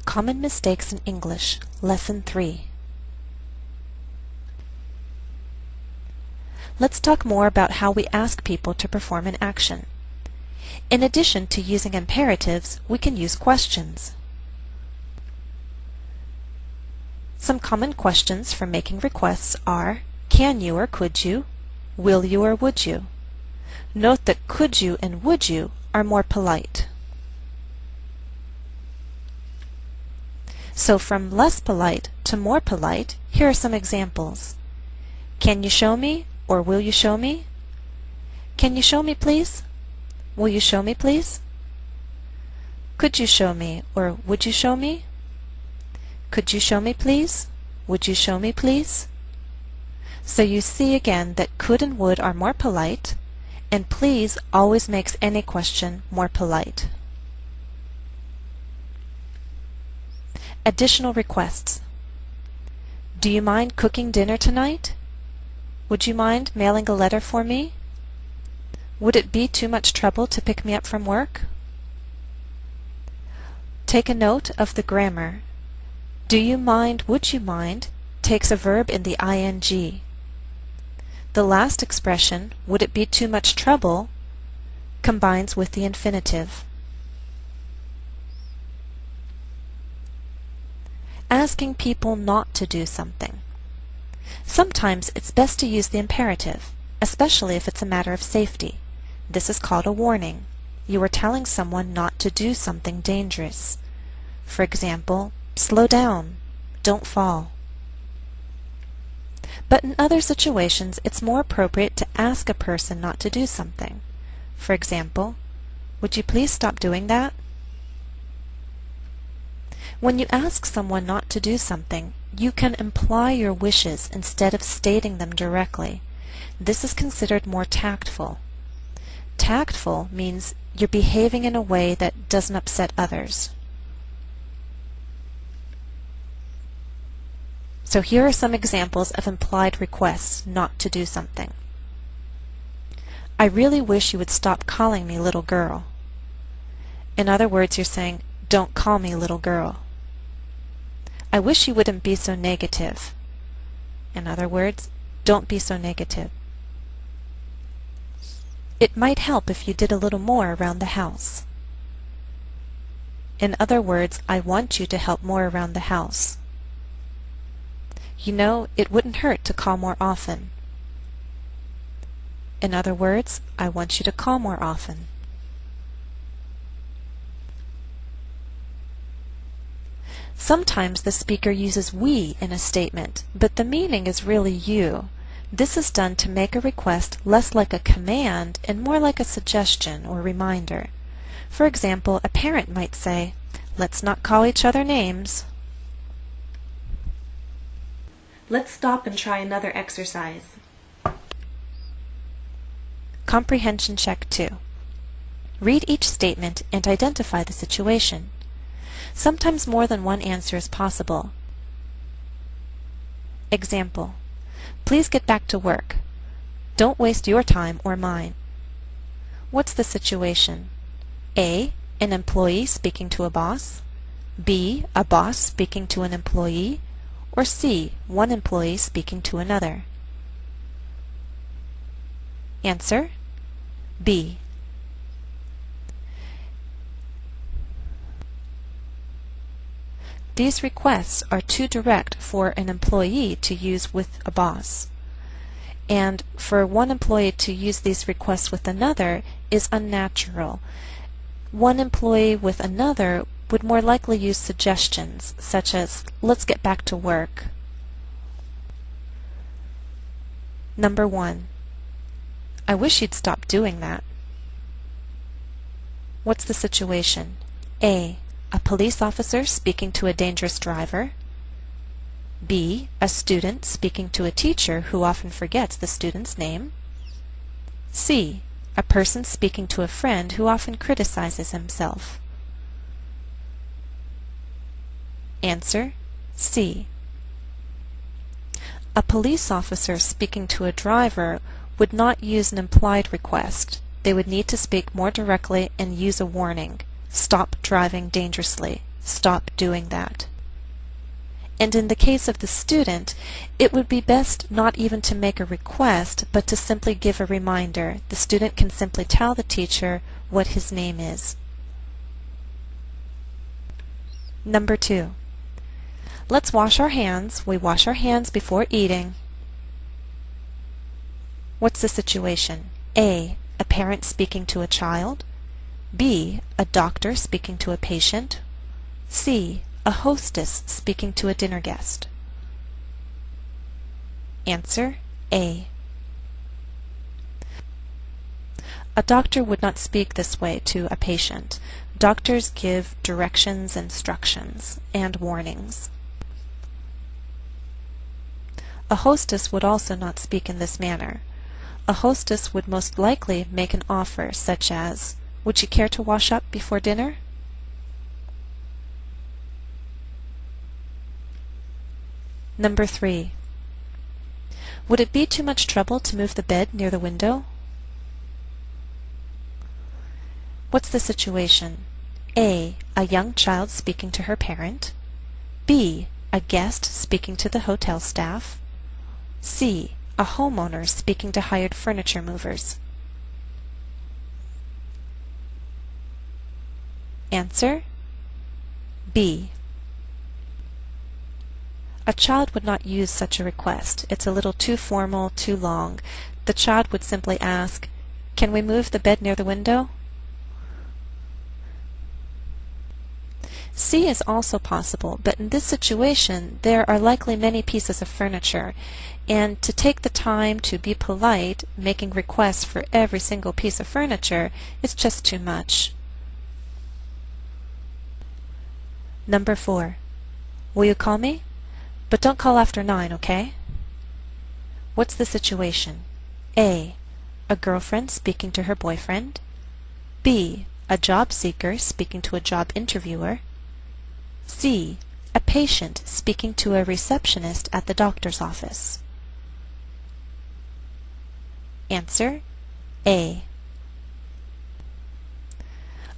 Common Mistakes in English, Lesson 3. Let's talk more about how we ask people to perform an action. In addition to using imperatives, we can use questions. Some common questions for making requests are, can you or could you? Will you or would you? Note that could you and would you are more polite. So from less polite to more polite, here are some examples. Can you show me or will you show me? Can you show me please? Will you show me please? Could you show me or would you show me? Could you show me please? Would you show me please? So you see again that could and would are more polite, and please always makes any question more polite. Additional requests. Do you mind cooking dinner tonight? Would you mind mailing a letter for me? Would it be too much trouble to pick me up from work? Take a note of the grammar. Do you mind, would you mind, takes a verb in the ing. The last expression, would it be too much trouble, combines with the infinitive. Asking people not to do something. Sometimes it's best to use the imperative, especially if it's a matter of safety. This is called a warning. You are telling someone not to do something dangerous. For example, slow down, don't fall. But in other situations, it's more appropriate to ask a person not to do something. For example, would you please stop doing that? When you ask someone not to do something, you can imply your wishes instead of stating them directly. This is considered more tactful. Tactful means you're behaving in a way that doesn't upset others. So here are some examples of implied requests not to do something. I really wish you would stop calling me little girl. In other words, you're saying, don't call me little girl. I wish you wouldn't be so negative. In other words, don't be so negative. It might help if you did a little more around the house. In other words, I want you to help more around the house. You know, it wouldn't hurt to call more often. In other words, I want you to call more often. Sometimes the speaker uses we in a statement, but the meaning is really you. This is done to make a request less like a command and more like a suggestion or reminder. For example, a parent might say, let's not call each other names. Let's stop and try another exercise. Comprehension check 2. Read each statement and identify the situation. Sometimes more than one answer is possible. Example: please get back to work. Don't waste your time or mine. What's the situation? A. An employee speaking to a boss. B. A boss speaking to an employee. Or C. One employee speaking to another. Answer: B. These requests are too direct for an employee to use with a boss. And for one employee to use these requests with another is unnatural. One employee with another would more likely use suggestions, such as, let's get back to work. Number 1. I wish you'd stop doing that. What's the situation? A. A police officer speaking to a dangerous driver. B. A student speaking to a teacher who often forgets the student's name. C. A person speaking to a friend who often criticizes himself. Answer: C. A police officer speaking to a driver would not use an implied request. They would need to speak more directly and use a warning. Stop driving dangerously. stop doing that. And in the case of the student, it would be best not even to make a request, but to simply give a reminder. The student can simply tell the teacher what his name is. Number 2. Let's wash our hands. We wash our hands before eating. What's the situation? A parent speaking to a child. B, a doctor speaking to a patient. C, a hostess speaking to a dinner guest. Answer A. A doctor would not speak this way to a patient. Doctors give directions, instructions, and warnings. A hostess would also not speak in this manner. A hostess would most likely make an offer such as, "Would you care to wash up before dinner?" Number 3. Would it be too much trouble to move the bed near the window? What's the situation? A young child speaking to her parent. B, a guest speaking to the hotel staff. C, a homeowner speaking to hired furniture movers. Answer B. A child would not use such a request. It's a little too formal, too long. The child would simply ask, "Can we move the bed near the window?" C is also possible, but in this situation there are likely many pieces of furniture, and to take the time to be polite, making requests for every single piece of furniture, is just too much. Number 4. Will you call me? But don't call after 9, okay? What's the situation? A girlfriend speaking to her boyfriend. B, a job seeker speaking to a job interviewer. C, a patient speaking to a receptionist at the doctor's office. Answer A.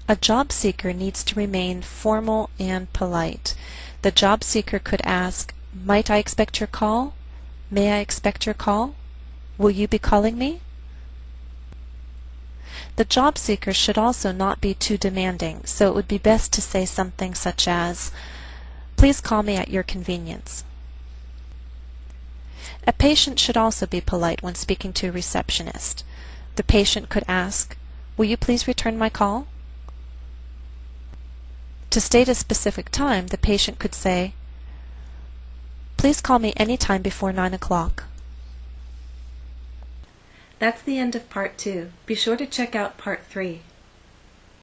A job seeker needs to remain formal and polite. The job seeker could ask, "Might I expect your call? May I expect your call? Will you be calling me?" The job seeker should also not be too demanding, so it would be best to say something such as, "Please call me at your convenience." A patient should also be polite when speaking to a receptionist. The patient could ask, "Will you please return my call?" To state a specific time, the patient could say, "Please call me any time before 9 o'clock." That's the end of part 2. Be sure to check out part 3.